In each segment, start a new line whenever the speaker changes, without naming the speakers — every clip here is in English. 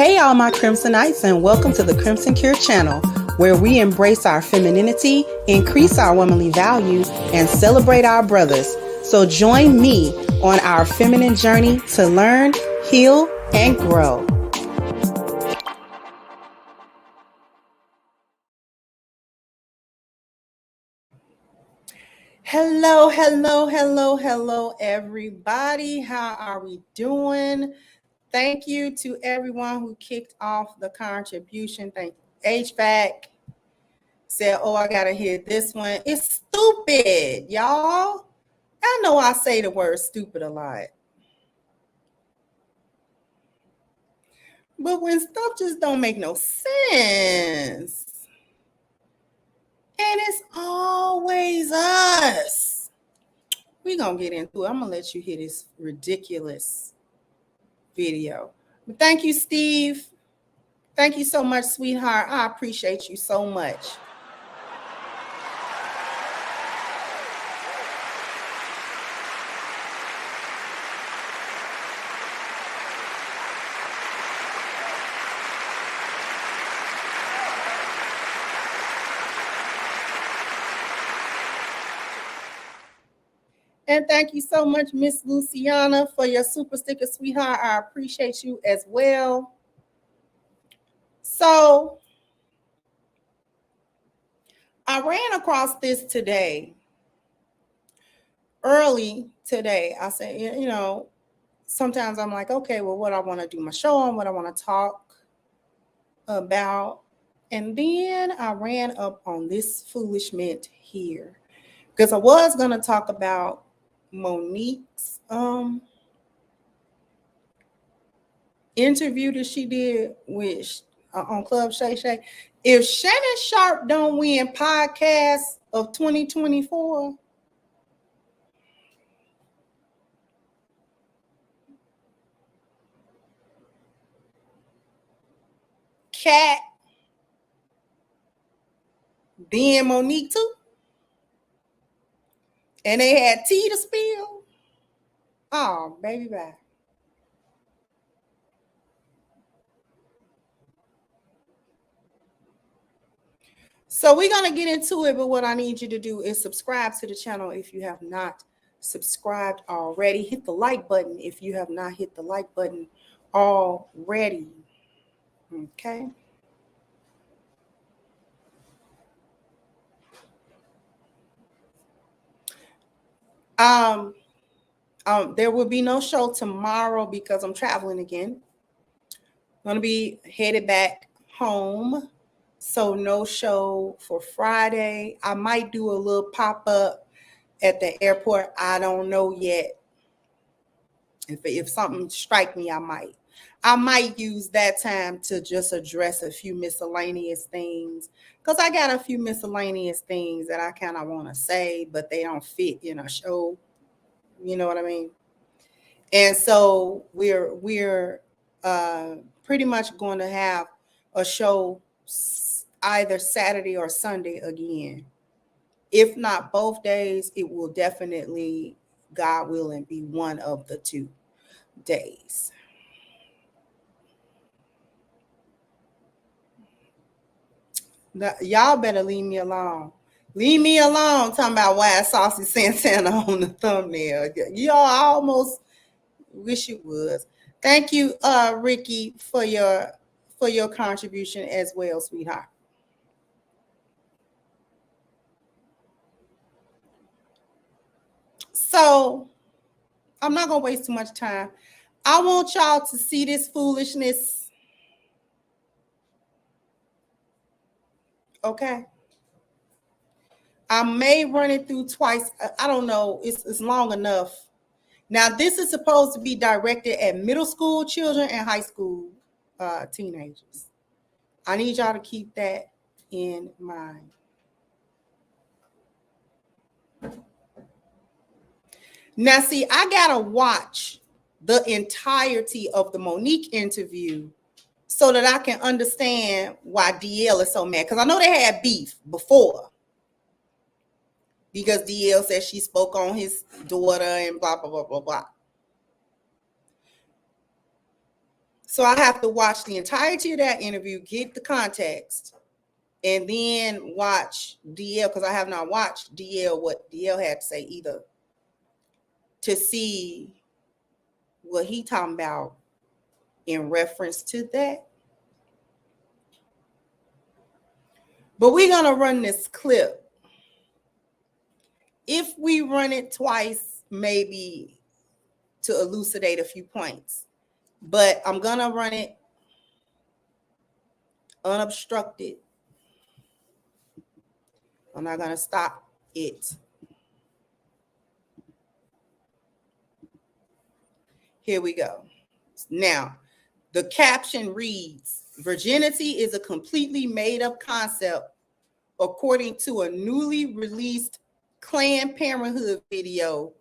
Hey all my Crimsonites, and welcome to the Crimson Cure channel, where we embrace our femininity, increase our womanly values, and celebrate our brothers. So join me on our feminine journey to learn, heal, and grow. Hello, everybody. How are we doing? Thank you to everyone who kicked off the contribution. Thank you. HVAC said, oh, I got to hear this one. It's stupid, y'all. I know I say the word stupid a lot. But when stuff just don't make no sense, and it's always us, we're going to get into it. I'm going to let you hear this ridiculous video. But thank you, Steve. Thank you so much, sweetheart. I appreciate you so much. And thank you so much, Miss Luciana, for your super sticker, sweetheart. I appreciate you as well. So I ran across this today, early today. I said, you know, sometimes I'm like, okay, well, what I want to do my show on, what I want to talk about. And then I ran up on this foolishness here because I was going to talk about Monique's interview that she did with on Club Shay Shay. If Shannon Sharp don't win podcast of 2024, Kat, then Monique too, and they had tea to spill. Oh, baby, bye. So we're going to get into it, but what I need you to do is subscribe to the channel if you have not subscribed already. Hit the like button if you have not hit the like button already. Okay. There will be no show tomorrow because I'm traveling again. I'm going to be headed back home. So no show for Friday. I might do a little pop-up at the airport. I don't know yet. If something strike me, I might use that time to just address a few miscellaneous things, because I got a few miscellaneous things that I kind of want to say, but they don't fit in a show. You know what I mean? And so we're pretty much going to have a show either Saturday or Sunday again. If not both days, it will definitely, God willing, be one of the 2 days. Now, y'all better leave me alone. Leave me alone. Talking about why Saucy Santana on the thumbnail. Y'all almost wish it was. Thank you, Ricky, for your contribution as well, sweetheart. So I'm not gonna waste too much time. I want y'all to see this foolishness. Okay. I may run it through twice. I don't know. It's long enough. Now, this is supposed to be directed at middle school children and high school teenagers. I need y'all to keep that in mind. Now, see, I gotta watch the entirety of the Monique interview so that I can understand why DL is so mad. Because I know they had beef before. Because DL said she spoke on his daughter and blah, blah, blah, blah, blah. So I have to watch the entirety of that interview, get the context, and then watch DL, because I have not watched DL, what DL had to say either, to see what he talking about in reference to that. But we're going to run this clip. If we run it twice, maybe to elucidate a few points. But I'm going to run it unobstructed. I'm not going to stop it. Here we go. Now, the caption reads, virginity is a completely made up concept according to a newly released Planned Parenthood video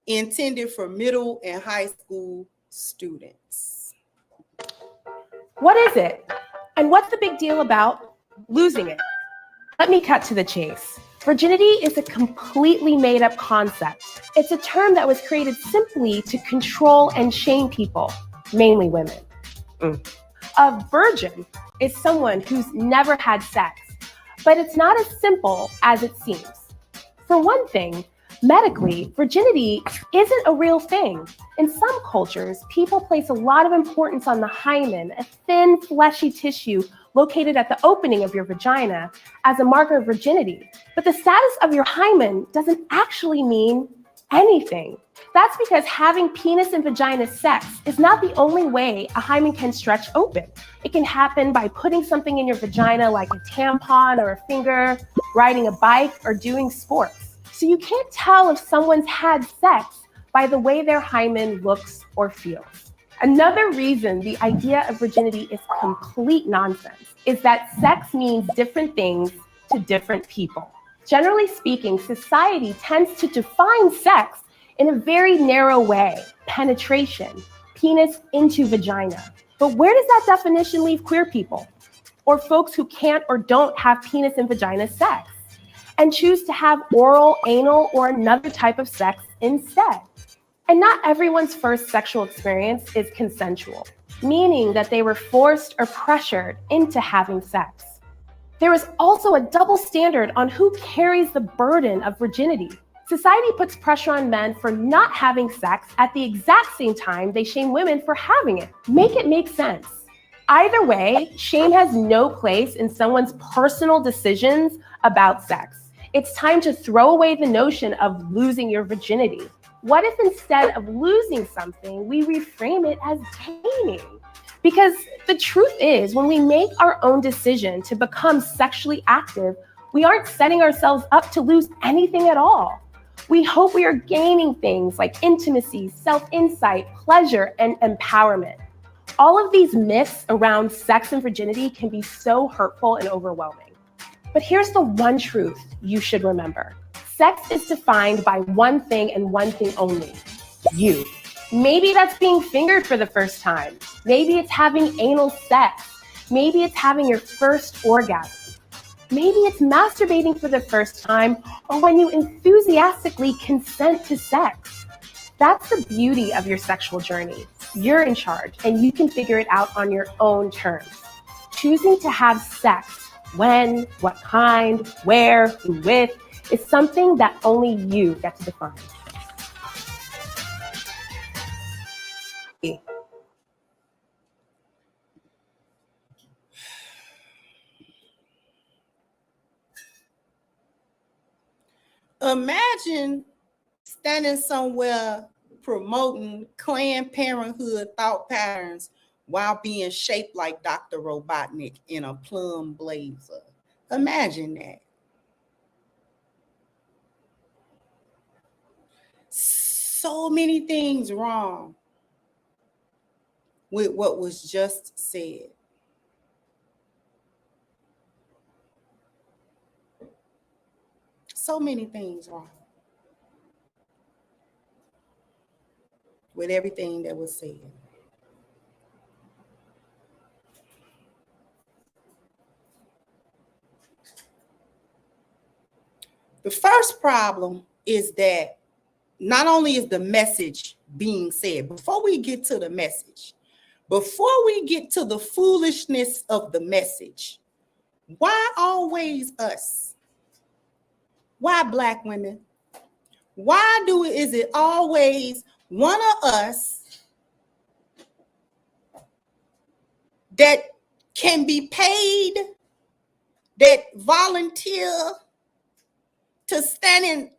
intended for middle and high school students.
What is it? And what's the big deal about losing it? Let me cut to the chase. Virginity is a completely made up concept. It's a term that was created simply to control and shame people, mainly women. A virgin is someone who's never had sex, but it's not as simple as it seems. For one thing, medically, virginity isn't a real thing. In some cultures, people place a lot of importance on the hymen, a thin, fleshy tissue located at the opening of your vagina, as a marker of virginity. But the status of your hymen doesn't actually mean anything. That's because having penis and vagina sex is not the only way a hymen can stretch open. It can happen by putting something in your vagina like a tampon or a finger, riding a bike, or doing sports. So you can't tell if someone's had sex by the way their hymen looks or feels. Another reason the idea of virginity is complete nonsense is that sex means different things to different people. Generally speaking, society tends to define sex in a very narrow way: penetration, penis into vagina. But where does that definition leave queer people, or folks who can't or don't have penis and vagina sex, and choose to have oral, anal, or another type of sex instead? And not everyone's first sexual experience is consensual, meaning that they were forced or pressured into having sex. There is also a double standard on who carries the burden of virginity. Society puts pressure on men for not having sex at the exact same time they shame women for having it. Make it make sense. Either way, shame has no place in someone's personal decisions about sex. It's time to throw away the notion of losing your virginity. What if instead of losing something, we reframe it as gaining? Because the truth is, when we make our own decision to become sexually active, we aren't setting ourselves up to lose anything at all. We hope we are gaining things like intimacy, self-insight, pleasure, and empowerment. All of these myths around sex and virginity can be so hurtful and overwhelming. But here's the one truth you should remember. Sex is defined by one thing and one thing only: you. Maybe that's being fingered for the first time. Maybe it's having anal sex. Maybe it's having your first orgasm. Maybe it's masturbating for the first time, or when you enthusiastically consent to sex. That's the beauty of your sexual journey. You're in charge, and you can figure it out on your own terms. Choosing to have sex, when, what kind, where, who with, is something that only you get to define.
Imagine standing somewhere promoting Planned Parenthood thought patterns while being shaped like Dr. Robotnik in a plum blazer. Imagine that. So many things wrong with what was just said. So many things wrong with everything that was said. The first problem is that not only is the message being said, before we get to the message, Before we get to the foolishness of the message, why always us? Why Black women? Why is it always one of us that can be paid, that volunteer to stand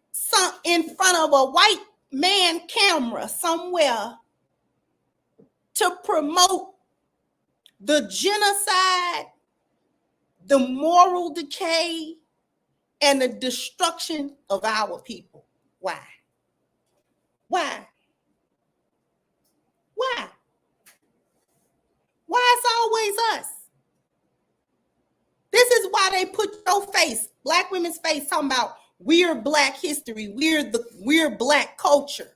in front of a white man camera somewhere to promote the genocide, the moral decay, and the destruction of our people? Why? Why? Why? Why it's always us? This is why they put your face, Black women's face, talking about we're Black history, we're Black culture.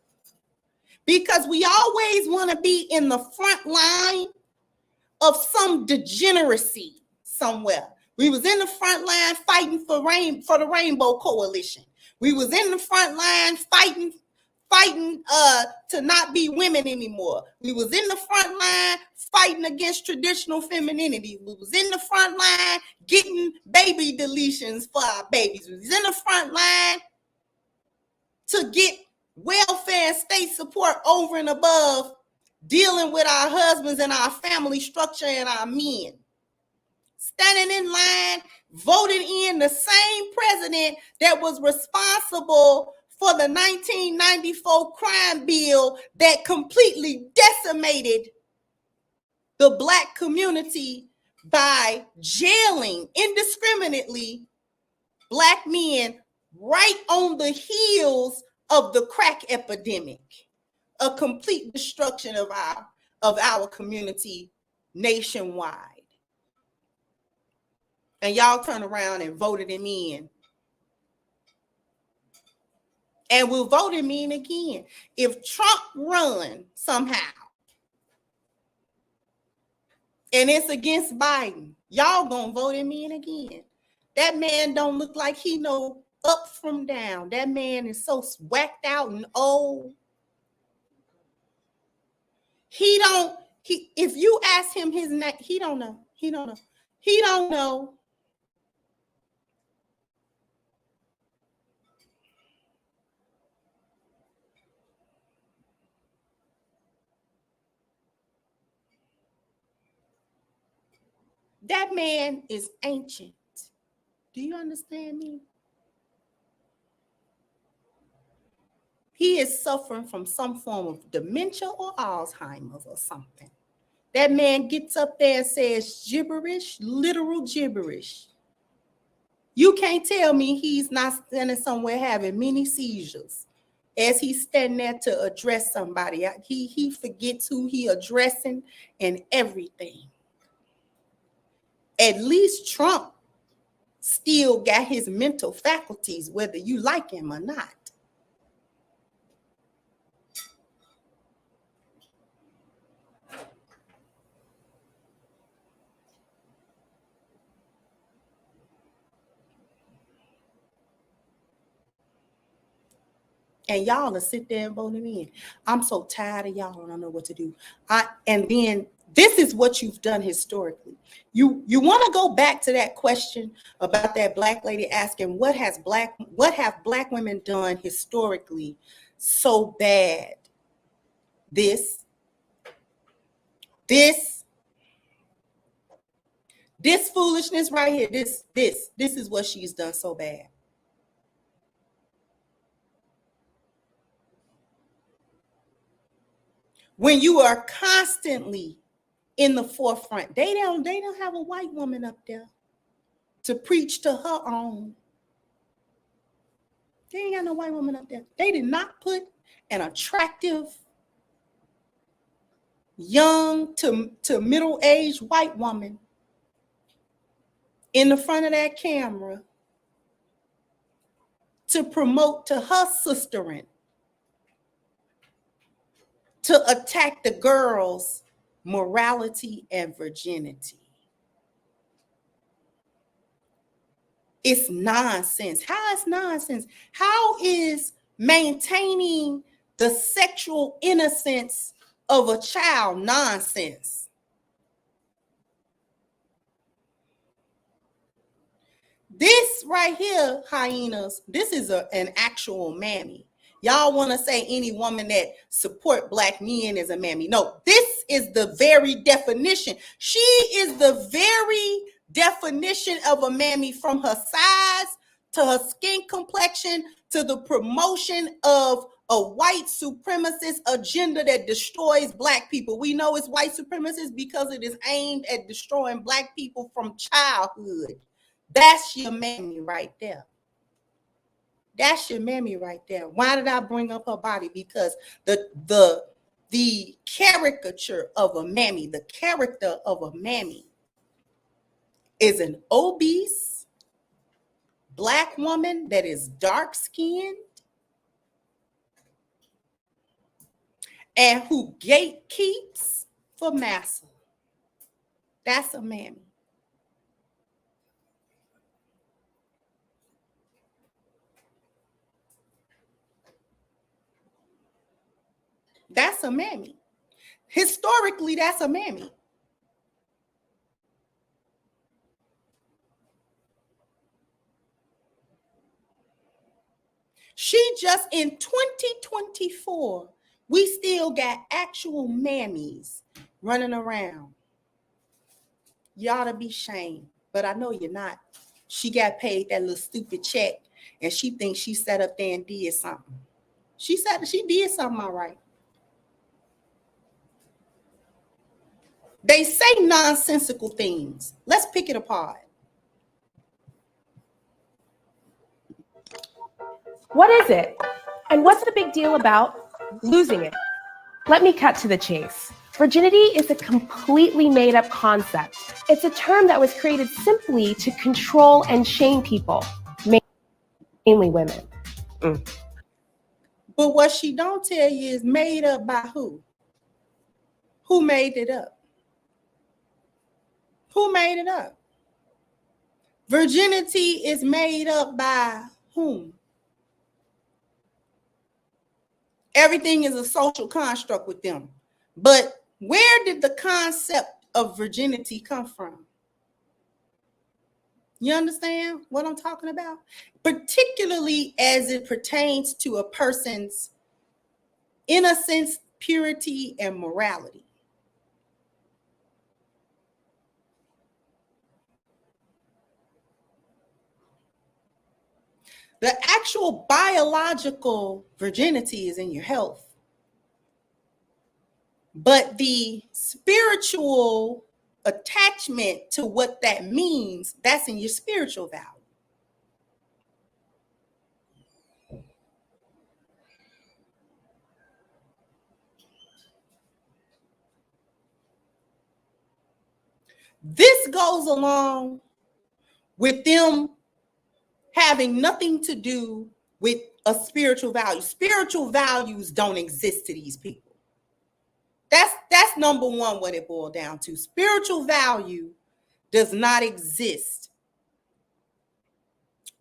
Because we always want to be in the front line of some degeneracy somewhere. We was in the front line fighting for the Rainbow Coalition. We was in the front line fighting to not be women anymore. We was in the front line fighting against traditional femininity. We was in the front line getting baby deletions for our babies. We was in the front line to get welfare and state support over and above dealing with our husbands and our family structure and our men. Standing in line, voted in the same president that was responsible for the 1994 crime bill that completely decimated the Black community by jailing indiscriminately Black men right on the heels of the crack epidemic, a complete destruction of our community nationwide. And y'all turn around and voted him in. And we'll vote him in again. If Trump run somehow, and it's against Biden, y'all gonna vote him in again. That man don't look like he know up from down. That man is so whacked out and old. If you ask him his name, he don't know. He don't know. That man is ancient. Do you understand me? He is suffering from some form of dementia or Alzheimer's or something. That man gets up there and says gibberish, literal gibberish. You can't tell me he's not standing somewhere having mini seizures as he's standing there to address somebody. He forgets who he addressing and everything. At least Trump still got his mental faculties, whether you like him or not. And y'all will sit there and vote him in. I'm so tired of y'all. I don't know what to do. And then this is what you've done historically. You want to go back to that question about that Black lady asking what have Black women done historically so bad? This foolishness right here. This is what she's done so bad. When you are constantly in the forefront, they don't have a white woman up there to preach to her own. They ain't got no white woman up there. They did not put an attractive, young to middle-aged white woman in the front of that camera to promote to her sisterin', to attack the girls' morality and virginity. It's nonsense. How is nonsense? How is maintaining the sexual innocence of a child nonsense? This right here, hyenas, this is an actual mammy. Y'all want to say any woman that support black men is a mammy. No, this is the very definition. She is the very definition of a mammy, from her size to her skin complexion to the promotion of a white supremacist agenda that destroys black people. We know it's white supremacist because it is aimed at destroying black people from childhood. That's your mammy right there. That's your mammy right there. Why did I bring up her body? Because the caricature of a mammy, the character of a mammy, is an obese black woman that is dark skinned and who gatekeeps for massa. That's a mammy. That's a mammy. Historically, that's a mammy. She just in 2024, we still got actual mammies running around. You ought to be shamed, but I know you're not. She got paid that little stupid check, and she thinks she sat up there and did something. She did something all right. They say nonsensical things. Let's pick it apart.
What is it? And what's the big deal about losing it? Let me cut to the chase. Virginity is a completely made-up concept. It's a term that was created simply to control and shame people, mainly women.
But what she don't tell you is made up by who? Who made it up? Who made it up? Virginity is made up by whom? Everything is a social construct with them. But where did the concept of virginity come from? You understand what I'm talking about? Particularly as it pertains to a person's innocence, purity, and morality. The actual biological virginity is in your health. But the spiritual attachment to what that means, that's in your spiritual value. This goes along with them having nothing to do with a spiritual value. Spiritual values don't exist to these people. That's number one, what it boiled down to. Spiritual value does not exist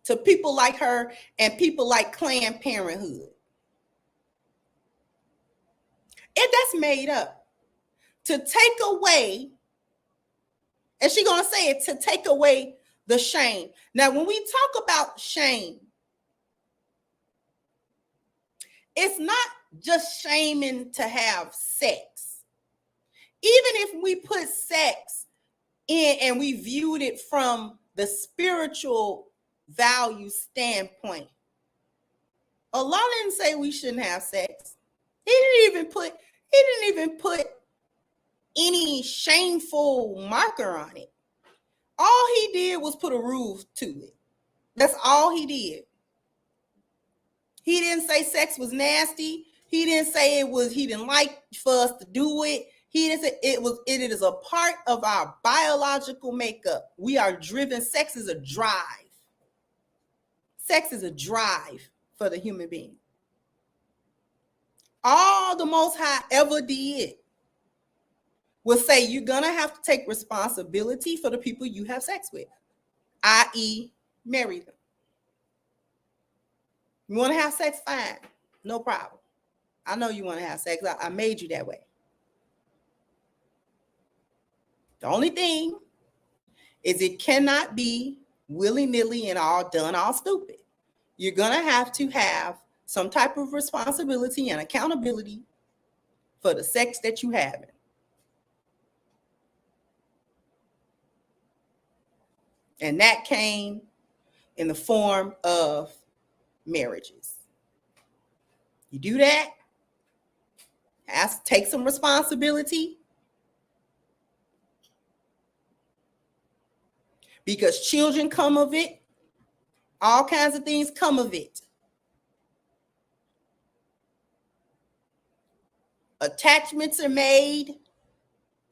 to people like her and people like Planned Parenthood. That's made up to take away, and she's going to say it, to take away the shame. Now, when we talk about shame, it's not just shaming to have sex. Even if we put sex in and we viewed it from the spiritual value standpoint, Allah didn't say we shouldn't have sex. He didn't even put any shameful marker on it. All he did was put a rule to it. That's all he did. He didn't say sex was nasty. He didn't say he didn't like for us to do it. He didn't say it is a part of our biological makeup. We are driven. Sex is a drive. Sex is a drive for the human being. All the Most High ever did will say you're going to have to take responsibility for the people you have sex with, i.e., marry them. You want to have sex? Fine. No problem. I know you want to have sex. I made you that way. The only thing is it cannot be willy-nilly and all done all stupid. You're going to have some type of responsibility and accountability for the sex that you have. And that came in the form of marriages. You do that, take some responsibility, because children come of it. All kinds of things come of it. Attachments are made.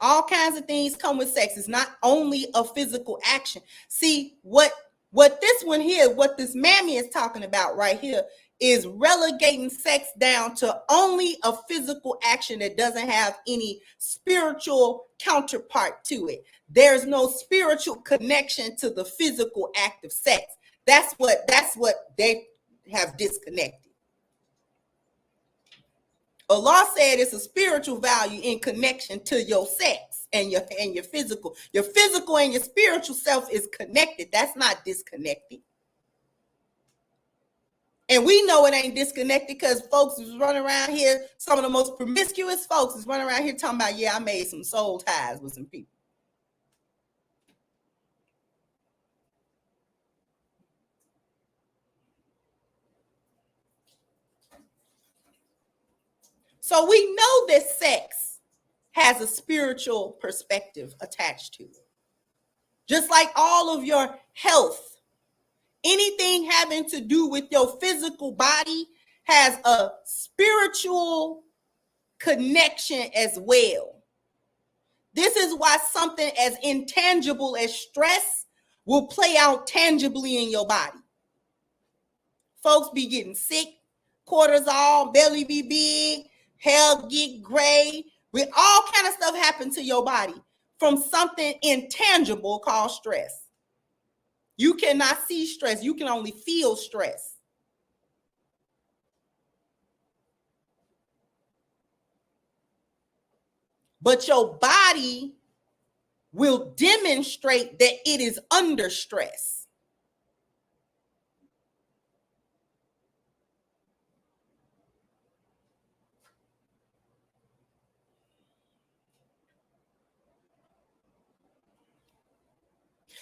All kinds of things come with sex. It's not only a physical action. See, what this one here, what this mammy is talking about right here, is relegating sex down to only a physical action that doesn't have any spiritual counterpart to it. There's no spiritual connection to the physical act of sex. That's what they have disconnected. Allah said it's a spiritual value in connection to your sex and your physical. Your physical and your spiritual self is connected. That's not disconnected. And we know it ain't disconnected because folks is running around here. Some of the most promiscuous folks is running around here talking about, yeah, I made some soul ties with some people. So we know that sex has a spiritual perspective attached to it. Just like all of your health, anything having to do with your physical body has a spiritual connection as well. This is why something as intangible as stress will play out tangibly in your body. Folks be getting sick, cortisol, belly be big, hair get gray, with all kind of stuff happen to your body from something intangible called stress. You cannot see stress. You can only feel stress. But your body will demonstrate that it is under stress.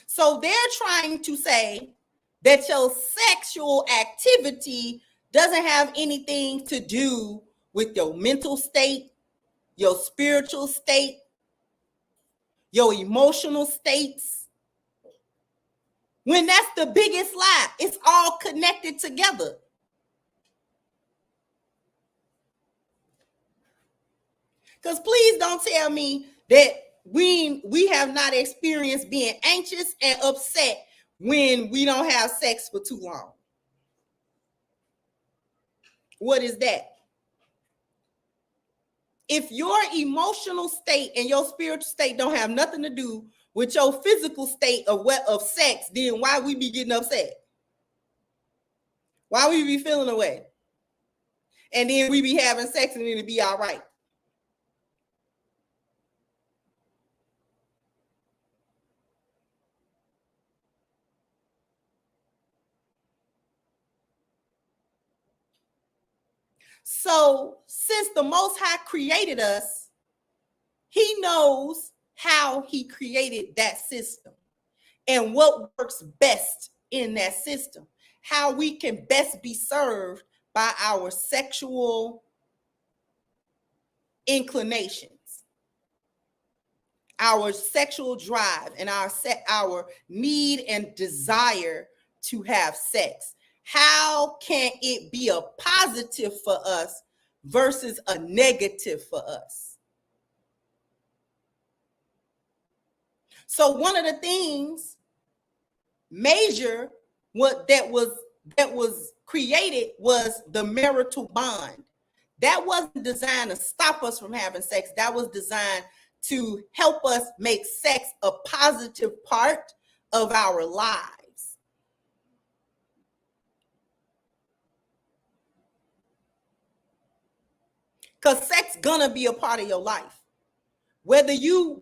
So they're trying to say that your sexual activity doesn't have anything to do with your mental state, your spiritual state, your emotional states. When that's the biggest lie, it's all connected together. Because please don't tell me that we have not experienced being anxious and upset when we don't have sex for too long. What is that? If your emotional state and your spiritual state don't have nothing to do with your physical state of sex, then why we be getting upset? Why we be feeling away? And then we be having sex and it'll be all right. So since the Most High created us, he knows how he created that system and what works best in that system, how we can best be served by our sexual inclinations, our sexual drive, and our need and desire to have sex. How can it be a positive for us versus a negative for us? So one of the things major that was created was the marital bond. That wasn't designed to stop us from having sex. That was designed to help us make sex a positive part of our lives. Because sex gonna be a part of your life. Whether you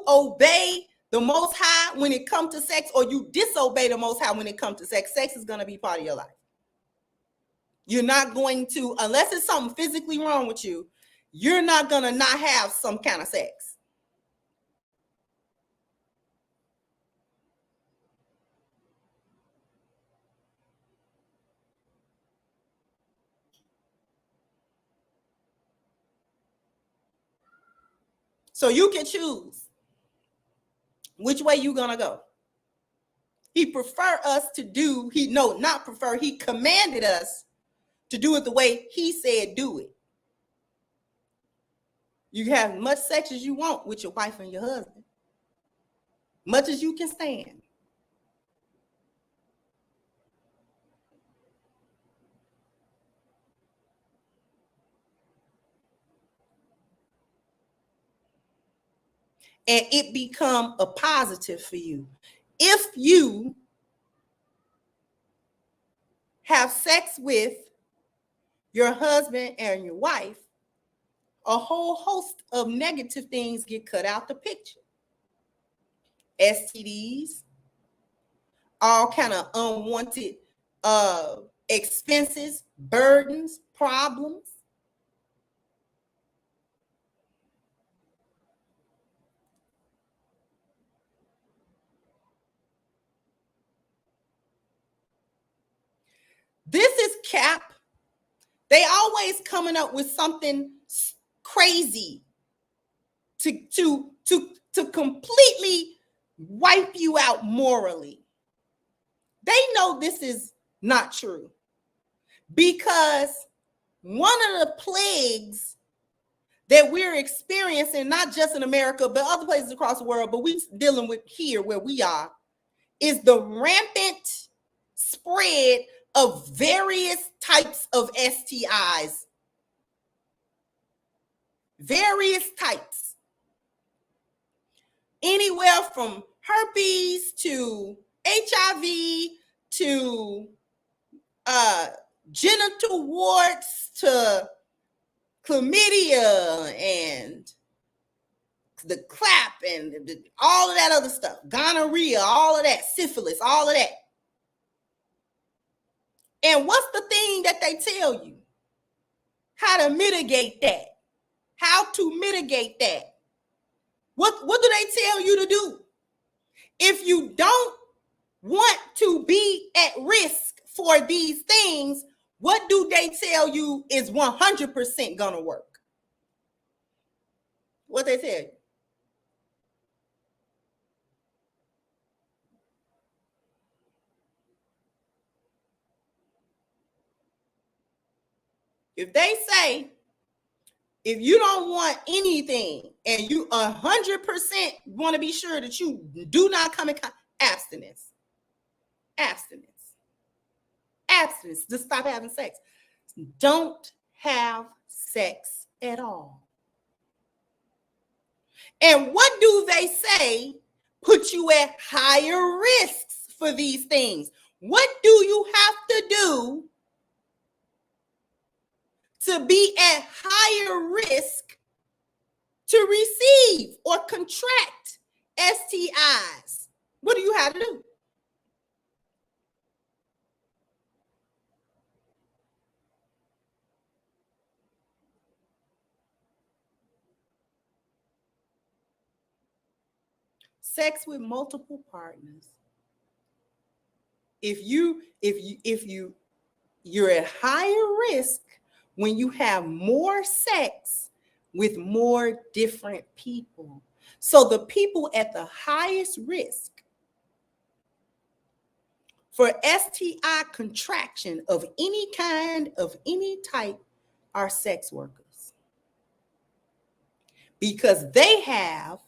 obey the Most High when it comes to sex, or you disobey the Most High when it comes to sex, sex is going to be part of your life. You're not going to, unless it's something physically wrong with you, you're not going to not have some kind of sex. So you can choose which way you're going to go. He prefer us to do, not prefer, he commanded us to do it the way he said do it. You can have as much sex as you want with your wife and your husband, much as you can stand. And it become a positive for you. If you have sex with your husband and your wife, a whole host of negative things get cut out the picture. STDs, all kind of unwanted expenses, burdens, problems. This is cap. They always coming up with something crazy to completely wipe you out morally. They know this is not true, because one of the plagues that we're experiencing, not just in America, but other places across the world, but we're dealing with here where we are, is the rampant spread of various types of STIs. Various types. Anywhere from herpes to HIV to genital warts to chlamydia and the clap and all of that other stuff, gonorrhea, all of that, syphilis, all of that. And what's the thing that they tell you? How to mitigate that. How to mitigate that. What do they tell you to do? If you don't want to be at risk for these things, what do they tell you is 100% gonna work? What they tell you? If they say, if you don't want anything and you 100% want to be sure that you do not come in abstinence, just stop having sex. Don't have sex at all. And what do they say put you at higher risks for these things? What do you have to do to be at higher risk to receive or contract STIs? What do you have to do? Sex with multiple partners. If you're at higher risk when you have more sex with more different people. So the people at the highest risk for STI contraction of any kind, of any type, are sex workers, because they have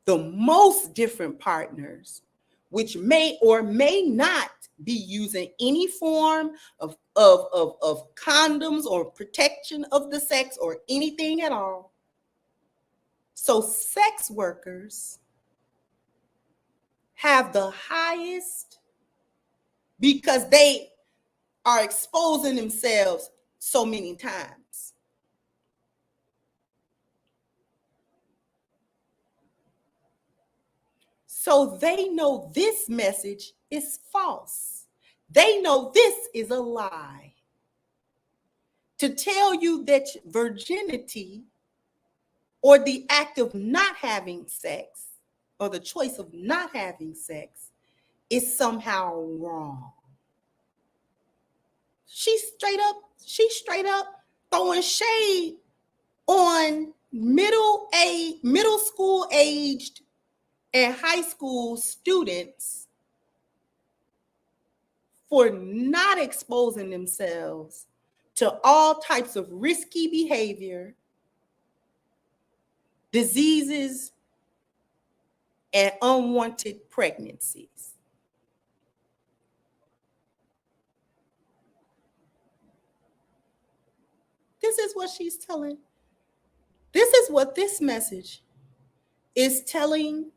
the most different partners, which may or may not be using any form of condoms or protection of the sex or anything at all. So sex workers have the highest, because they are exposing themselves so many times. So they know this message is false. They know this is a lie. To tell you that virginity or the act of not having sex or the choice of not having sex is somehow wrong. She's straight up throwing shade on middle school aged and high school students for not exposing themselves to all types of risky behavior, diseases, and unwanted pregnancies. This is what she's telling. This is what this message is telling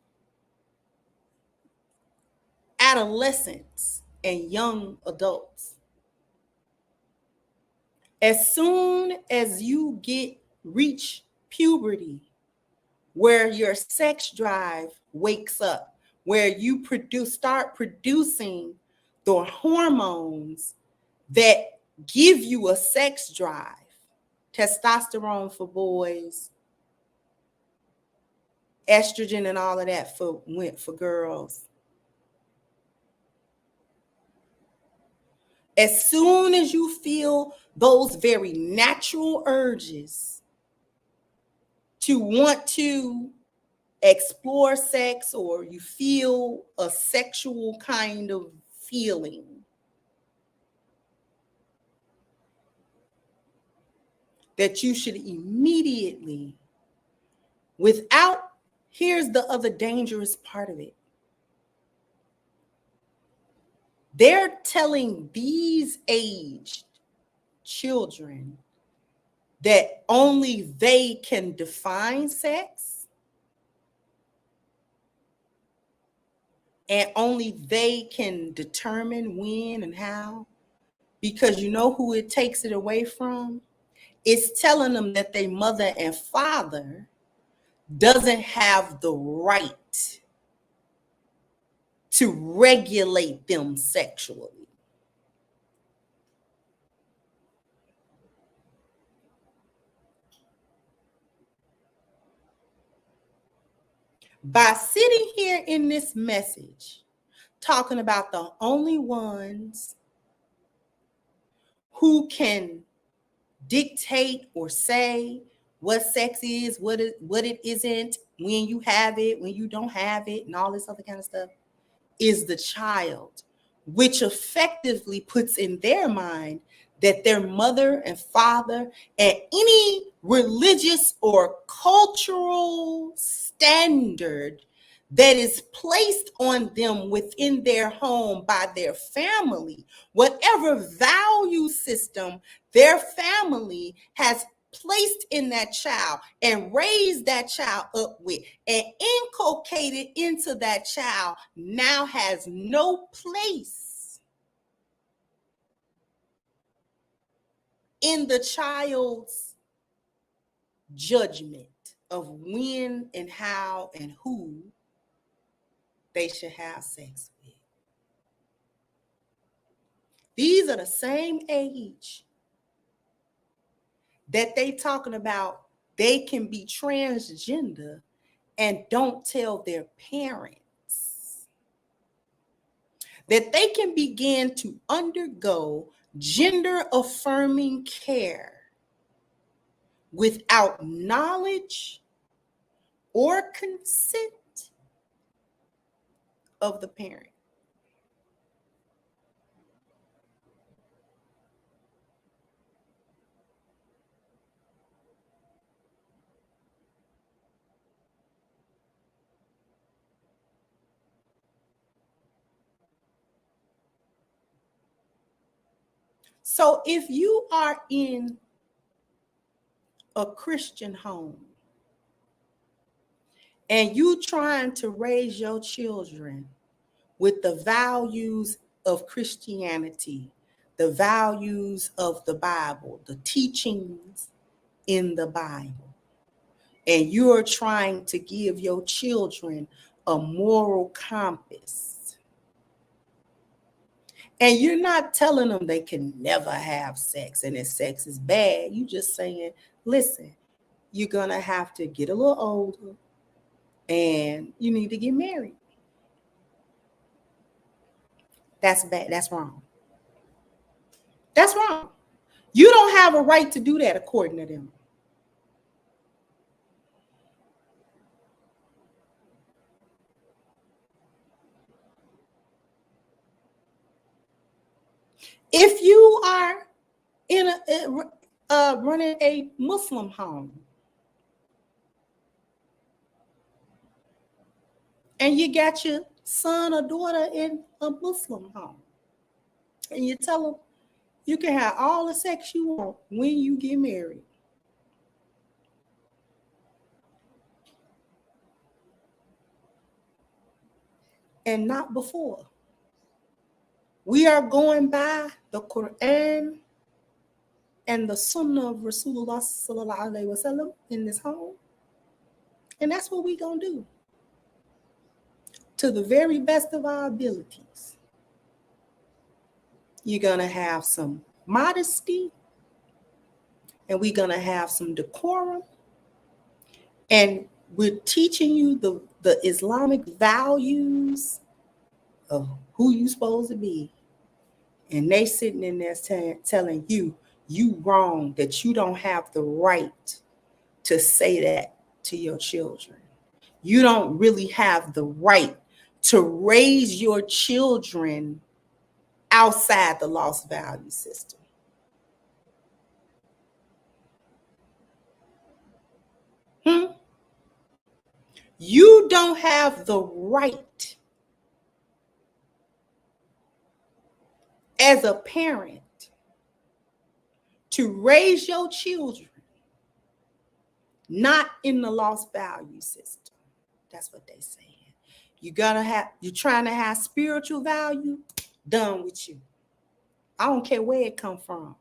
adolescents and young adults. As soon as you reach puberty, where your sex drive wakes up, where you start producing the hormones that give you a sex drive, testosterone for boys, estrogen and all of that for girls. As soon as you feel those very natural urges to want to explore sex, or you feel a sexual kind of feeling, that you should immediately, here's the other dangerous part of it. They're telling these aged children that only they can define sex and only they can determine when and how, because you know who it takes it away from? It's telling them that their mother and father doesn't have the right to regulate them sexually. By sitting here in this message, talking about the only ones who can dictate or say what sex is, what it isn't, when you have it, when you don't have it, and all this other kind of stuff, is the child, which effectively puts in their mind that their mother and father and any religious or cultural standard that is placed on them within their home by their family, whatever value system their family has placed in that child and raised that child up with and inculcated into that child, now has no place in the child's judgment of when and how and who they should have sex with. These are the same age that they talking about they can be transgender and don't tell their parents. That they can begin to undergo gender affirming care without knowledge or consent of the parent. So if you are in a Christian home and you trying to raise your children with the values of Christianity, the values of the Bible, the teachings in the Bible, and you're trying to give your children a moral compass. And you're not telling them they can never have sex and that sex is bad. You're just saying, listen, you're going to have to get a little older and you need to get married. That's bad. That's wrong. That's wrong. You don't have a right to do that according to them. If you are in running a Muslim home and you got your son or daughter in a Muslim home and you tell them you can have all the sex you want when you get married. And not before. We are going by the Quran and the Sunnah of Rasulullah sallallahu alaihi wasallam in this home. And that's what we're going to do. To the very best of our abilities. You're going to have some modesty. And we're going to have some decorum. And we're teaching you the Islamic values of who you're supposed to be. And they sitting in there telling you wrong, that you don't have the right to say that to your children. You don't really have the right to raise your children outside the lost value system. You don't have the right as a parent to raise your children not in the lost value system. That's what they saying. You're trying to have spiritual value, done with you. I don't care where it come from.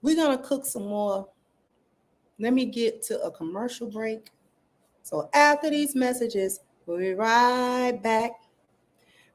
We're going to cook some more. Let me get to a commercial break. So after these messages, we'll be right back.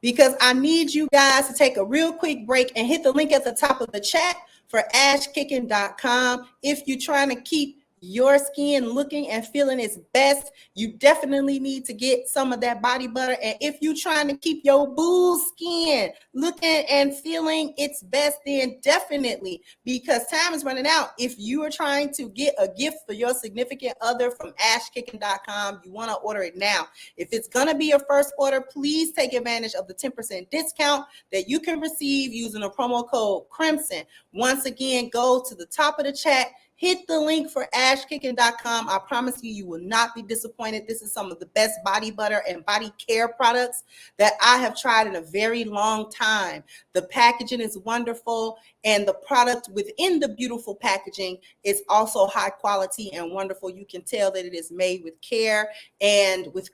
Because I need you guys to take a real quick break and hit the link at the top of the chat for ashkicking.com. If you're trying to keep your skin looking and feeling its best, you definitely need to get some of that body butter. And if you're trying to keep your boo skin looking and feeling its best, then definitely, because time is running out. If you are trying to get a gift for your significant other from ashkicking.com, you want to order it now. If it's going to be your first order, please take advantage of the 10% discount that you can receive using the promo code Crimson. Once again, go to the top of the chat, hit the link for ashkicking.com. I promise you, you will not be disappointed. This is some of the best body butter and body care products that I have tried in a very long time. The packaging is wonderful, and the product within the beautiful packaging is also high quality and wonderful. You can tell that it is made with care and with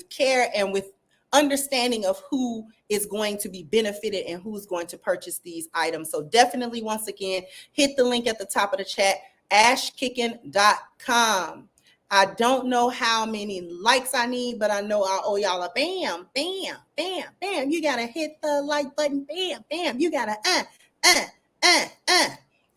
care and with understanding of who is going to be benefited and who's going to purchase these items. So definitely, once again, hit the link at the top of the chat, ashkicking.com. I don't know how many likes I need, but I know I owe y'all a bam, bam, bam, bam. You got to hit the like button, bam, bam. You got to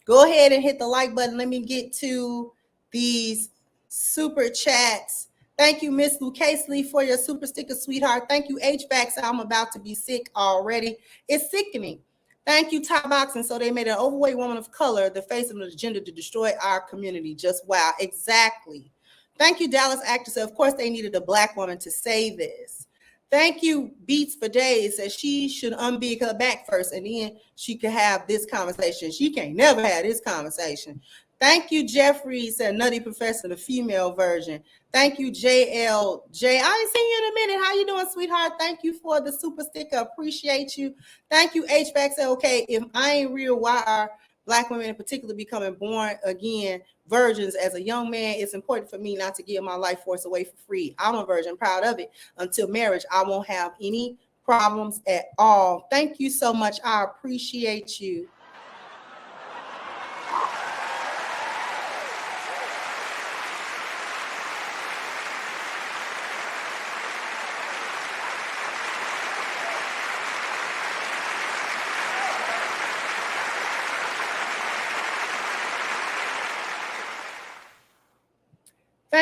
Go ahead and hit the like button. Let me get to these super chats. Thank you, Miss Lucasely, for your super sticker, sweetheart. Thank you, HVAC. So I'm about to be sick already. It's sickening. Thank you, Top Box. And so they made an overweight woman of color the face of an agenda to destroy our community. Just wow. Exactly. Thank you, Dallas Actress. Of course, they needed a Black woman to say this. Thank you, Beats for Days, that she should unbig her back first, and then she could have this conversation. She can't never have this conversation. Thank you, Jeffrey, said Nutty Professor, the female version. Thank you, JLJ. I ain't seen you in a minute. How you doing, sweetheart? Thank you for the super sticker. Appreciate you. Thank you, HVAC. Said, okay, if I ain't real, why are Black women in particular becoming born again virgins? As a young man, it's important for me not to give my life force away for free. I'm a virgin, proud of it. Until marriage, I won't have any problems at all. Thank you so much. I appreciate you.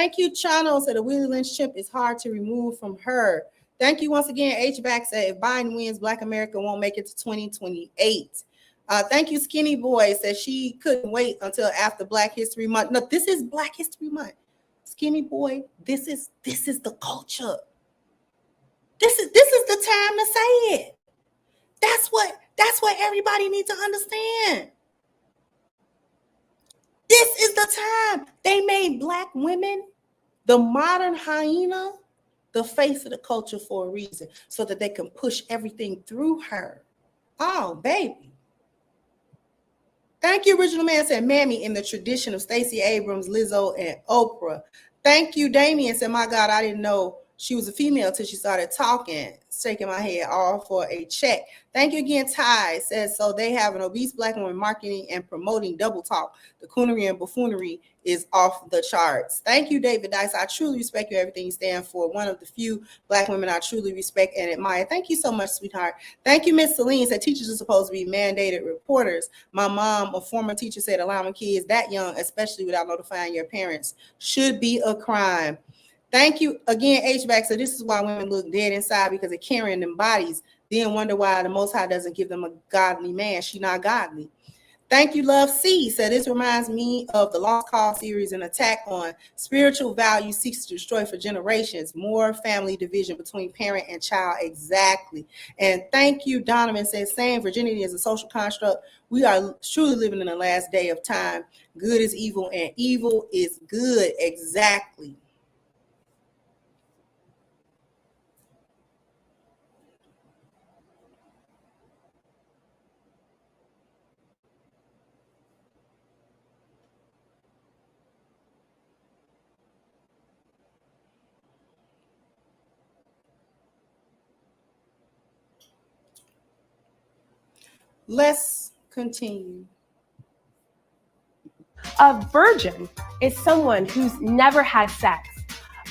Thank you, Chano. Said the Willie Lynch chip is hard to remove from her. Thank you once again. HVAC said if Biden wins, Black America won't make it to 2028. Thank you, Skinny Boy. Said she couldn't wait until after Black History Month. No, this is Black History Month. Skinny Boy, this is the culture. This is the time to say it. That's what everybody needs to understand. This is the time. They made Black women, the modern hyena, the face of the culture for a reason, so that they can push everything through her. Oh, baby. Thank you, Original Man said, Mammy, in the tradition of Stacey Abrams, Lizzo, and Oprah. Thank you, Damien said, my God, I didn't know she was a female until she started talking, shaking my head all for a check. Thank you again, Ty says, so they have an obese Black woman marketing and promoting double talk. The coonery and buffoonery is off the charts. Thank you, David Dice. I truly respect you, everything you stand for. One of the few Black women I truly respect and admire. Thank you so much, sweetheart. Thank you, Miss Celine said, teachers are supposed to be mandated reporters. My mom, a former teacher, said allowing kids that young, especially without notifying your parents, should be a crime. Thank you again, HVAC. So this is why women look dead inside, because they're carrying them bodies, then wonder why the Most High doesn't give them a godly man. She not godly. Thank you, Love C. So this reminds me of the Lost Cause series, an attack on spiritual value seeks to destroy for generations, more family division between parent and child. Exactly. And thank you, Donovan says, saying virginity is a social construct. We are truly living in the last day of time. Good is evil and evil is good. Exactly. Let's continue.
A virgin is someone who's never had sex,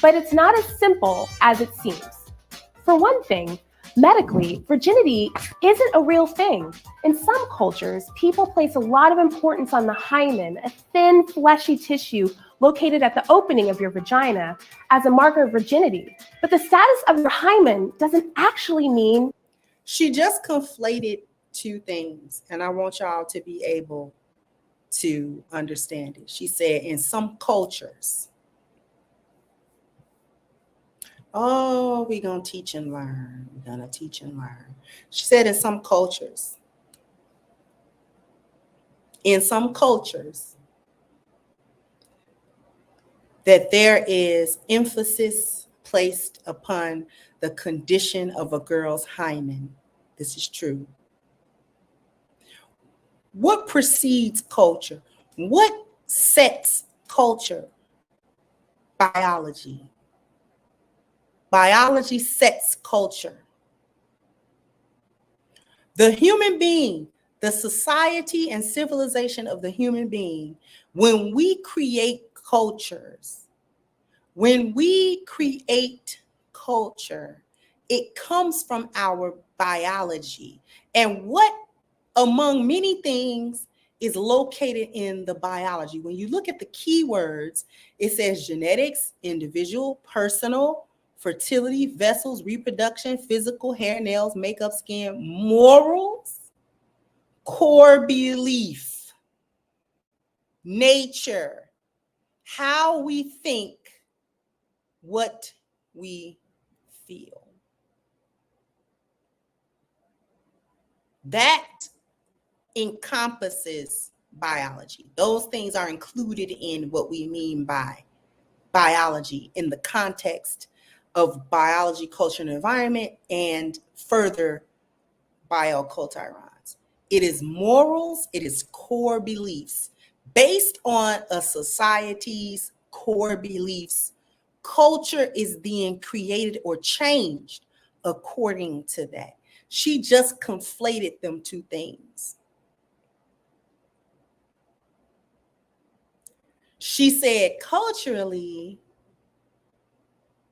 but it's not as simple as it seems. For one thing, medically, virginity isn't a real thing. In some cultures, people place a lot of importance on the hymen, a thin, fleshy tissue located at the opening of your vagina, as a marker of virginity. But the status of your hymen doesn't actually mean...
She just conflated two things, and I want y'all to be able to understand it. She said in some cultures, oh, we're going to teach and learn. We're going to teach and learn. She said in some cultures, that there is emphasis placed upon the condition of a girl's hymen. This is true. What precedes culture? What sets culture? Biology. Biology sets culture. The human being, the society and civilization of the human being, when we create cultures, it comes from our biology. And what, among many things, is located in the biology? When you look at the keywords, it says genetics, individual, personal, fertility, vessels, reproduction, physical, hair, nails, makeup, skin, morals, core belief, nature, how we think, what we feel. That encompasses biology. Those things are included in what we mean by biology in the context of biology, culture, and environment, and further bioculturons. It is morals, it is core beliefs. Based on a society's core beliefs, culture is being created or changed according to that. She just conflated them two things. She said culturally,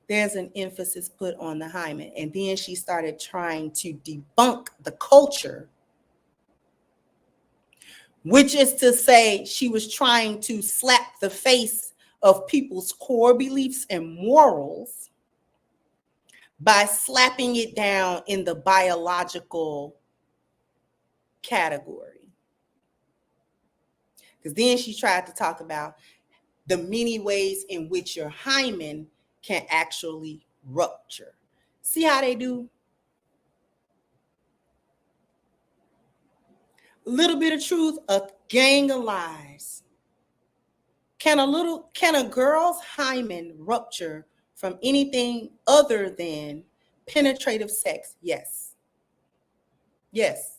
there's an emphasis put on the hymen. And then she started trying to debunk the culture, which is to say she was trying to slap the face of people's core beliefs and morals by slapping it down in the biological category. Because then she tried to talk about the many ways in which your hymen can actually rupture. See how they do? A little bit of truth, a gang of lies. Can a girl's hymen rupture from anything other than penetrative sex? Yes. Yes.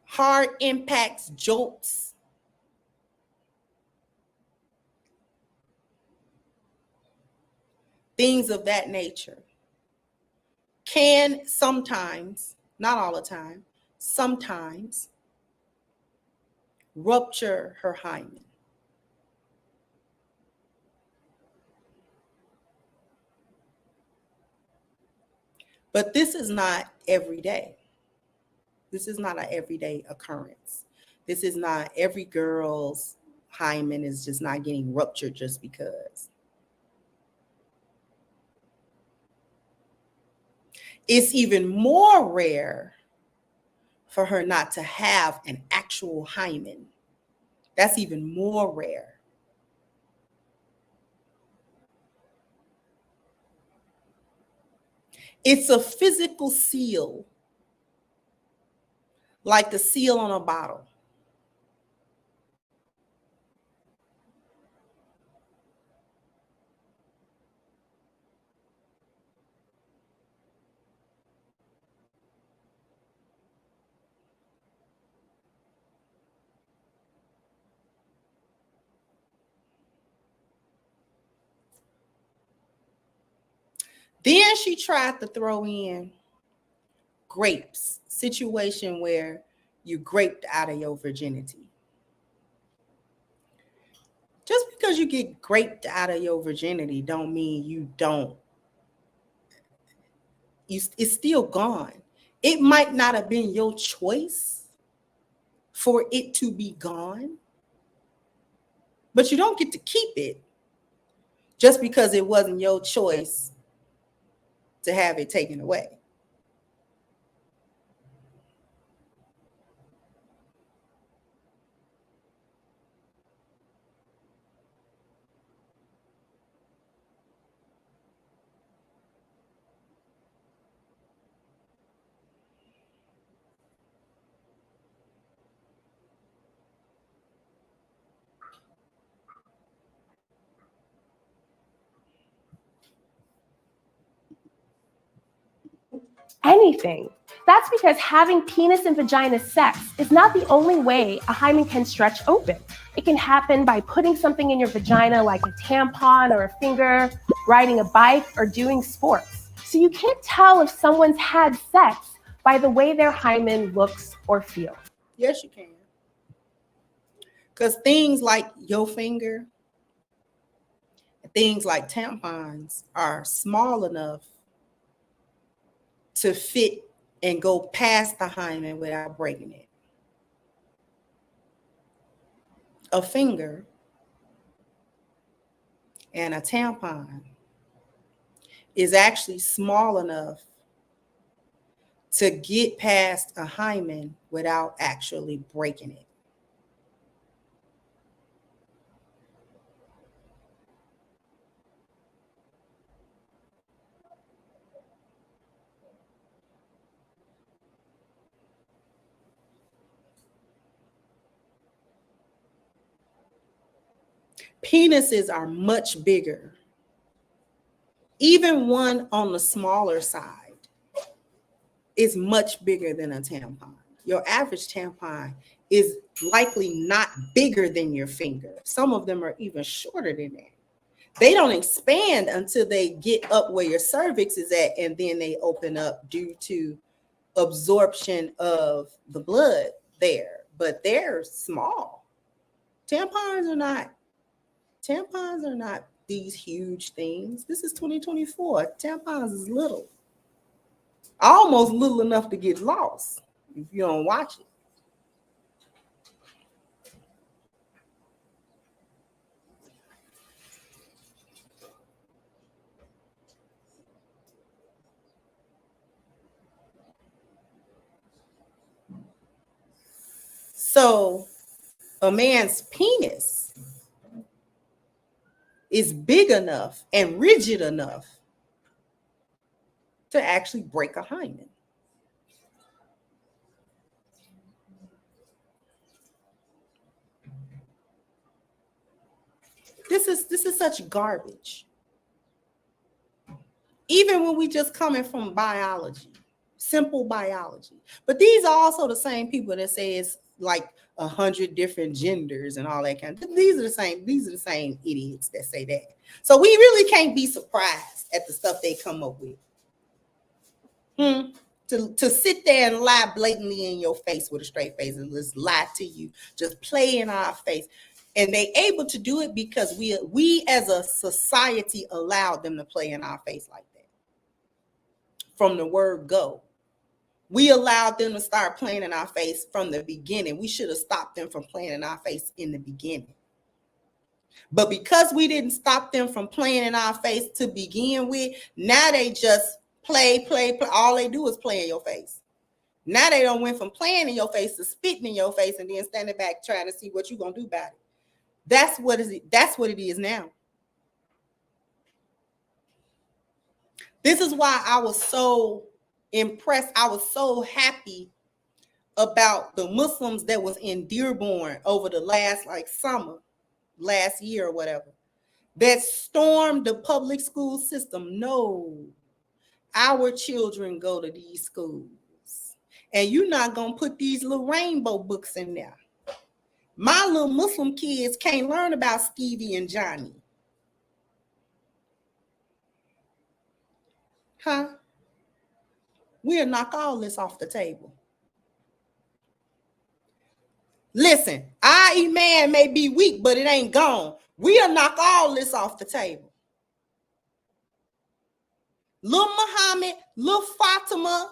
Hard impacts, jolts. Things of that nature can sometimes, not all the time, sometimes rupture her hymen. But this is not every day. This is not an everyday occurrence. This is not every girl's hymen is just not getting ruptured just because. It's even more rare for her not to have an actual hymen. That's even more rare. It's a physical seal, like the seal on a bottle. Then she tried to throw in grapes, situation where you graped out of your virginity. Just because you get graped out of your virginity don't mean it's still gone. It might not have been your choice for it to be gone, but you don't get to keep it just because it wasn't your choice to have it taken away.
Anything. That's because having penis and vagina sex is not the only way a hymen can stretch open. It can happen by putting something in your vagina like a tampon or a finger, riding a bike, or doing sports. So you can't tell if someone's had sex by the way their hymen looks or feels.
Yes, you can. Because things like your finger, things like tampons are small enough to fit and go past the hymen without breaking it. A finger and a tampon is actually small enough to get past a hymen without actually breaking it. Penises are much bigger. Even one on the smaller side is much bigger than a tampon. Your average tampon is likely not bigger than your finger. Some of them are even shorter than that. They don't expand until they get up where your cervix is at, and then they open up due to absorption of the blood there. But they're small. Tampons are not these huge things. This is 2024. Tampons is little. Almost little enough to get lost if you don't watch it. So a man's penis is big enough and rigid enough to actually break a hymen. This is such garbage. Even when we just coming from biology, simple biology. But these are also the same people that say it's like 100 different genders and all that kind of. These are the same idiots that say that. So we really can't be surprised at the stuff they come up with. To sit there and lie blatantly in your face with a straight face and just lie to you, just play in our face. And they able to do it because we as a society allowed them to play in our face like that. From the word go. We allowed them to start playing in our face from the beginning. We should have stopped them from playing in our face in the beginning. But because we didn't stop them from playing in our face to begin with, now they just play. All they do is play in your face. Now they don't went from playing in your face to spitting in your face and then standing back trying to see what you're going to do about it. That's what it is now. This is why I was so impressed. I was so happy about the Muslims that was in Dearborn over the last summer, last year or whatever, that stormed the public school system. No, our children go to these schools, and you're not going to put these little rainbow books in there. My little Muslim kids can't learn about Stevie and Johnny. Huh? We'll knock all this off the table. Listen, our iman may be weak, but it ain't gone. We'll knock all this off the table. Lil Muhammad, Lil Fatima,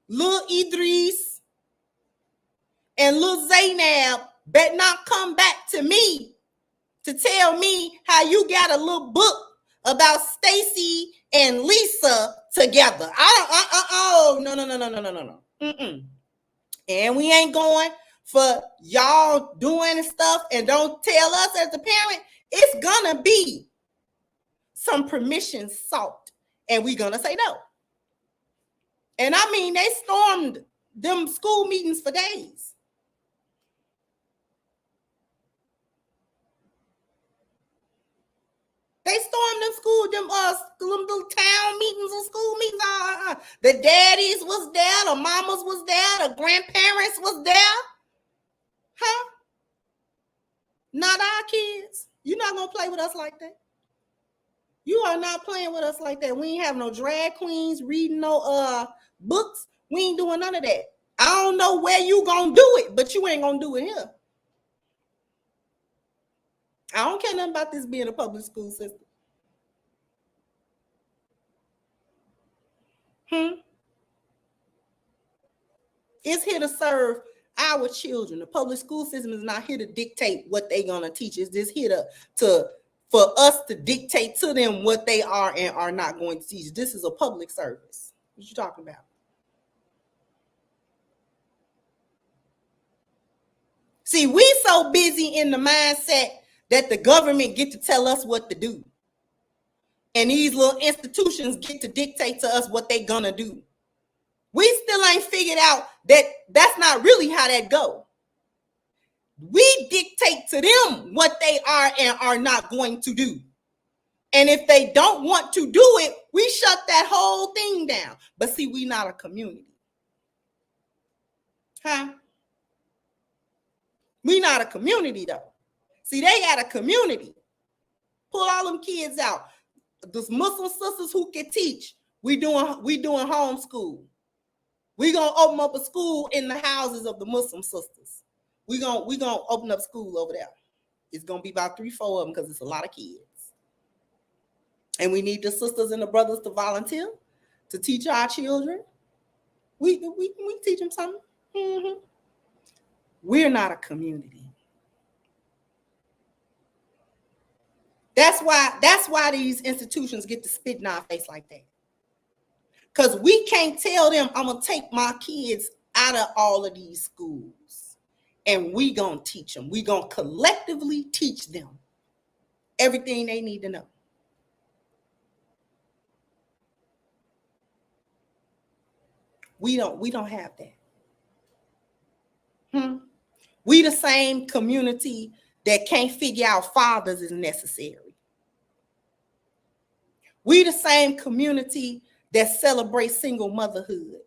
Lil Idris, and Lil Zainab better not come back to me to tell me how you got a little book about Stacy and Lisa together. No. And we ain't going for y'all doing stuff and don't tell us as a parent. It's gonna be some permission sought, and we gonna say no. And I mean, they stormed them school meetings for days. They stormed them little town meetings and school meetings. The daddies was there, the mamas was there, the grandparents was there. Huh? Not our kids. You're not gonna play with us like that. You are not playing with us like that. We ain't have no drag queens reading no books. We ain't doing none of that. I don't know where you gonna do it, but you ain't gonna do it here. I don't care nothing about this being a public school system. It's here to serve our children. The public school system is not here to dictate what they're gonna teach. It's just here for us to dictate to them what they are and are not going to teach. This is a public service. What you talking about? See, we so busy in the mindset that the government get to tell us what to do. And these little institutions get to dictate to us what they gonna do. We still ain't figured out that that's not really how that go. We dictate to them what they are and are not going to do. And if they don't want to do it, we shut that whole thing down. But see, we not a community. Huh? We not a community though. See, they got a community. Pull all them kids out. Those Muslim sisters who can teach. We doing homeschool. We gonna open up a school in the houses of the Muslim sisters. We gonna open up school over there. It's gonna be about 3-4 of them because it's a lot of kids. And we need the sisters and the brothers to volunteer to teach our children. We teach them something. We're not a community. That's why these institutions get to spit in our face like that. Because we can't tell them, I'm going to take my kids out of all of these schools And we gonna teach them. We gonna collectively teach them everything they need to know. We don't have that. We the same community that can't figure out fathers is necessary. We the same community that celebrates single motherhood.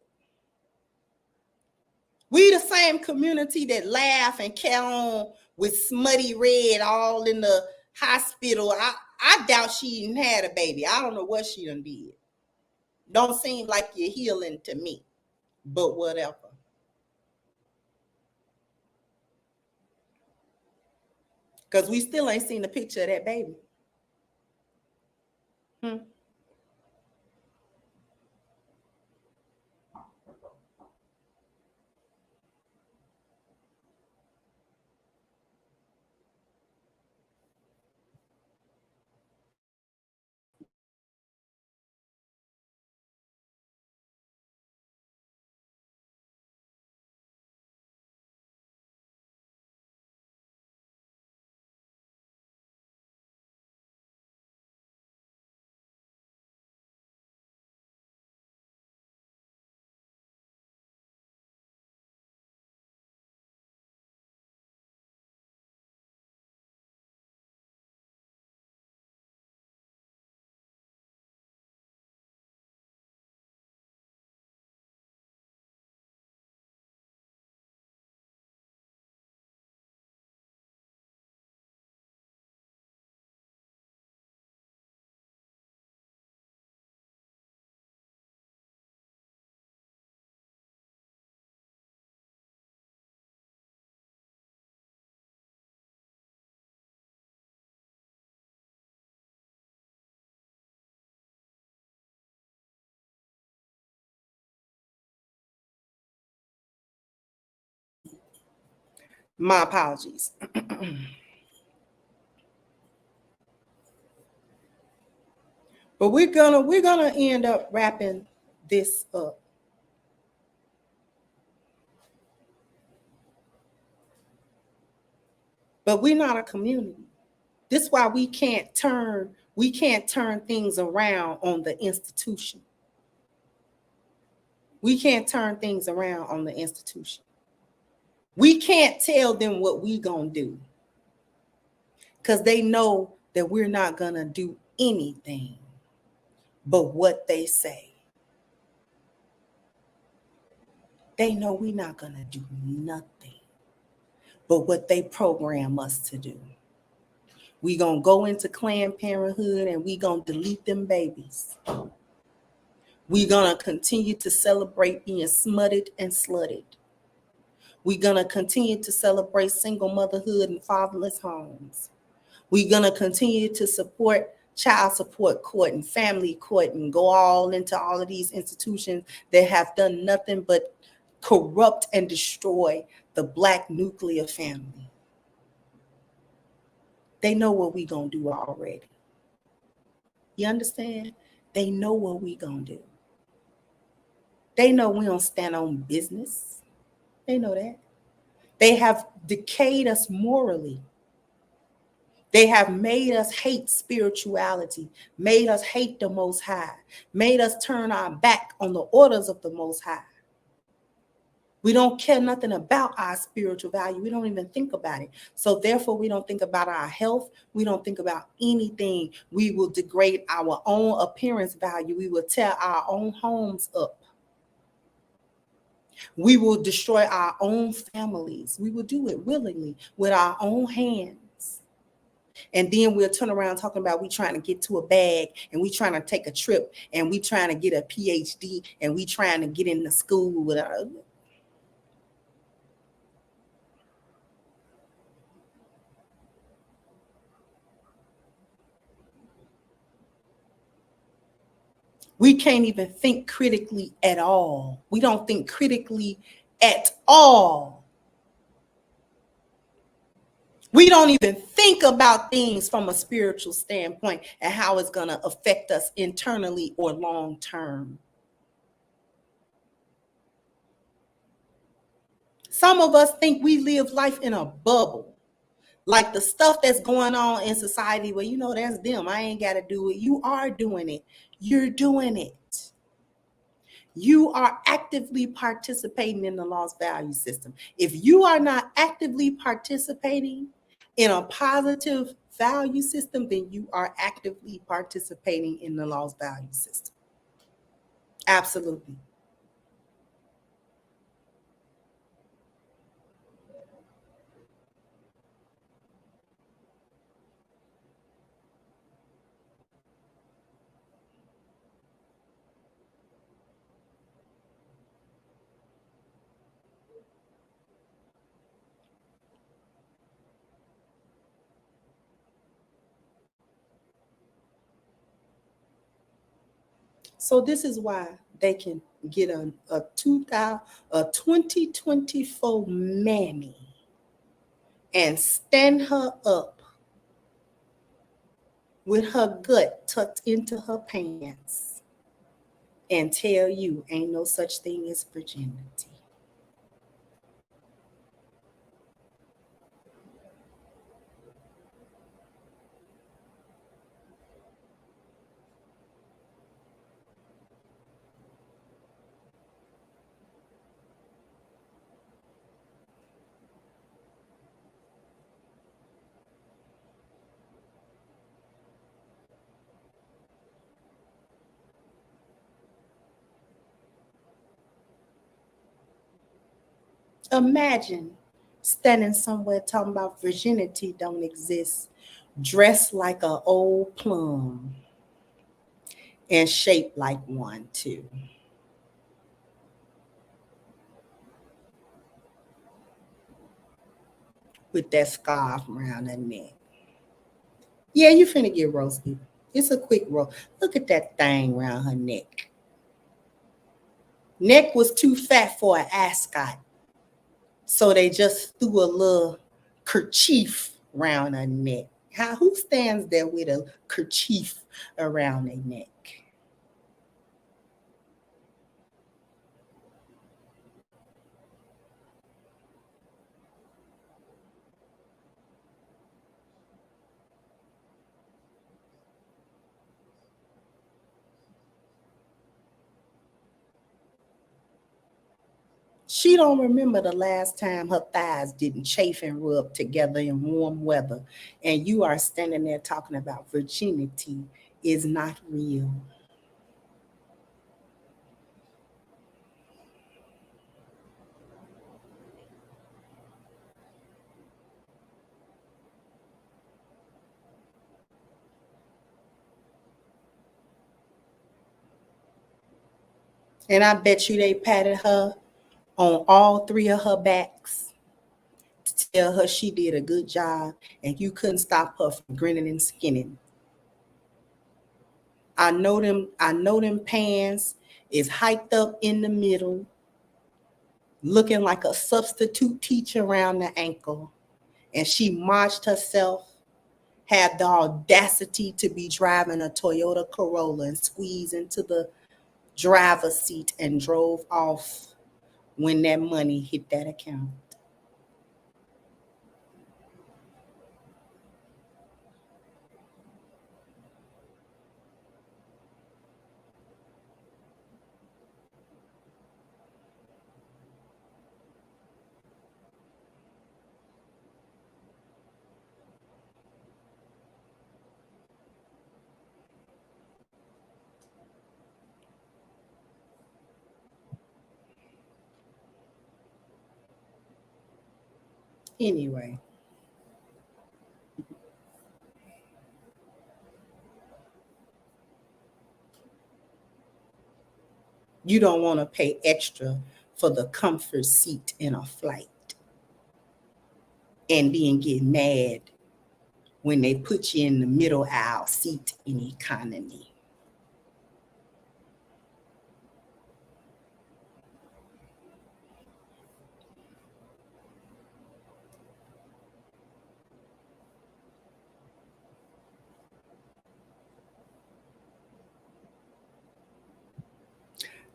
We the same community that laugh and carry on with smutty red all in the hospital. I doubt she even had a baby. I don't know what she done did. Don't seem like you're healing to me, but whatever. Because we still ain't seen the picture of that baby. My apologies. But we're gonna end up wrapping this up. But we're not a community. This is why we can't turn things around on the institution. We can't turn things around on the institution. We can't tell them what we gonna do, because they know that we're not gonna do anything but what they say. They know we're not gonna do nothing but what they program us to do. We gonna go into Planned Parenthood and we gonna delete them babies. We gonna continue to celebrate being smutted and slutted. We're going to continue to celebrate single motherhood and fatherless homes. We're going to continue to support child support court and family court and go all into all of these institutions that have done nothing but corrupt and destroy the Black nuclear family. They know what we're going to do already. You understand? They know what we're going to do. They know we don't stand on business. They know that. They have decayed us morally. They have made us hate spirituality, made us hate the Most High, made us turn our back on the orders of the Most High. We don't care nothing about our spiritual value. We don't even think about it. So therefore, we don't think about our health. We don't think about anything. We will degrade our own appearance value. We will tear our own homes up. We will destroy our own families. We will do it willingly with our own hands. And then we'll turn around talking about we trying to get to a bag and we trying to take a trip and we trying to get a PhD and we trying to get into school with our... We can't even think critically at all. We don't think critically at all. We don't even think about things from a spiritual standpoint and how it's going to affect us internally or long term. Some of us think we live life in a bubble. Like the stuff that's going on in society where, that's them. I ain't got to do it. You are doing it. You're doing it. You are actively participating in the lost value system. If you are not actively participating in a positive value system, then you are actively participating in the lost value system. Absolutely. So this is why they can get a 2024 mammy and stand her up with her gut tucked into her pants and tell you ain't no such thing as virginity. Imagine standing somewhere talking about virginity don't exist, dressed like an old plum and shaped like one too. With that scarf around her neck. Yeah, you finna get roasted. It's a quick roast. Look at that thing around her neck. Neck was too fat for an ascot. So they just threw a little kerchief around her neck. Who stands there with a kerchief around their neck? She don't remember the last time her thighs didn't chafe and rub together in warm weather. And you are standing there talking about virginity is not real. And I bet you they patted her on all three of her backs to tell her she did a good job and you couldn't stop her from grinning and skinning. I know them pants is hiked up in the middle, looking like a substitute teacher around the ankle. And she marched herself, had the audacity to be driving a Toyota Corolla and squeezed into the driver's seat and drove off when that money hit that account. Anyway, you don't want to pay extra for the comfort seat in a flight and then get mad when they put you in the middle aisle seat in economy.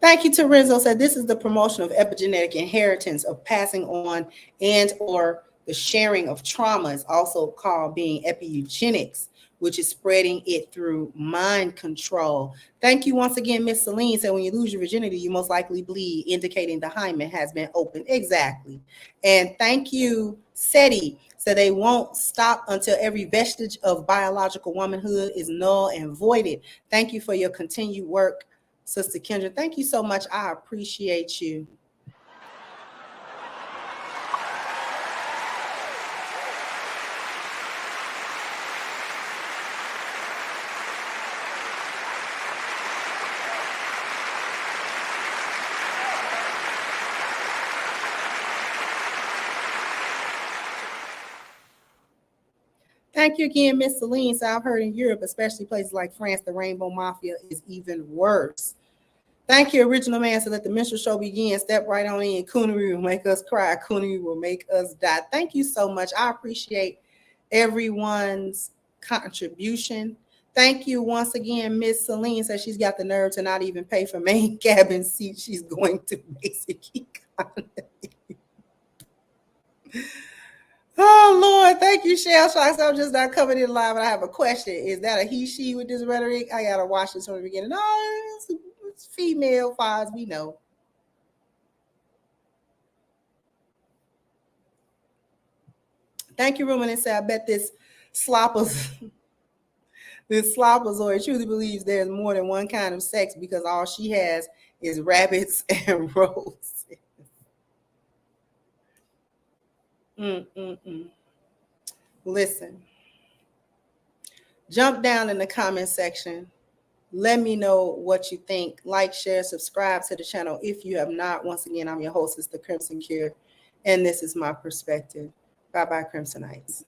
Thank you to Renzo said this is the promotion of epigenetic inheritance of passing on and or the sharing of trauma is also called being epigenetics, which is spreading it through mind control. Thank you once again, Miss Celine said when you lose your virginity, you most likely bleed, indicating the hymen has been opened. Exactly. And thank you, Seti. So they won't stop until every vestige of biological womanhood is null and voided. Thank you for your continued work, Sister Kendra. Thank you so much. I appreciate you. Thank you again, Miss Celine. So I've heard in Europe, especially places like France, the Rainbow Mafia is even worse. Thank you, Original Man. So let the minstrel show begin. Step right on in. Coonery will make us cry. Coonery will make us die. Thank you so much. I appreciate everyone's contribution. Thank you once again, Miss Celine says she's got the nerve to not even pay for main cabin seat. She's going to basic economy. Oh, Lord. Thank you, Shell Sharks. I'm just not coming in live, and I have a question. Is that a he, she with this rhetoric? I got to watch this from the beginning. No, it's female, far as we know. Thank you, Ruben. And say, I bet this sloppers, this slopperzoid truly believes there's more than one kind of sex because all she has is rabbits and roses. Listen, jump down in the comment section. Let me know what you think. Like, share, subscribe to the channel if you have not. Once again, I'm your hostess, The Crimson Cure, and this is my perspective. Bye-bye, Crimsonites.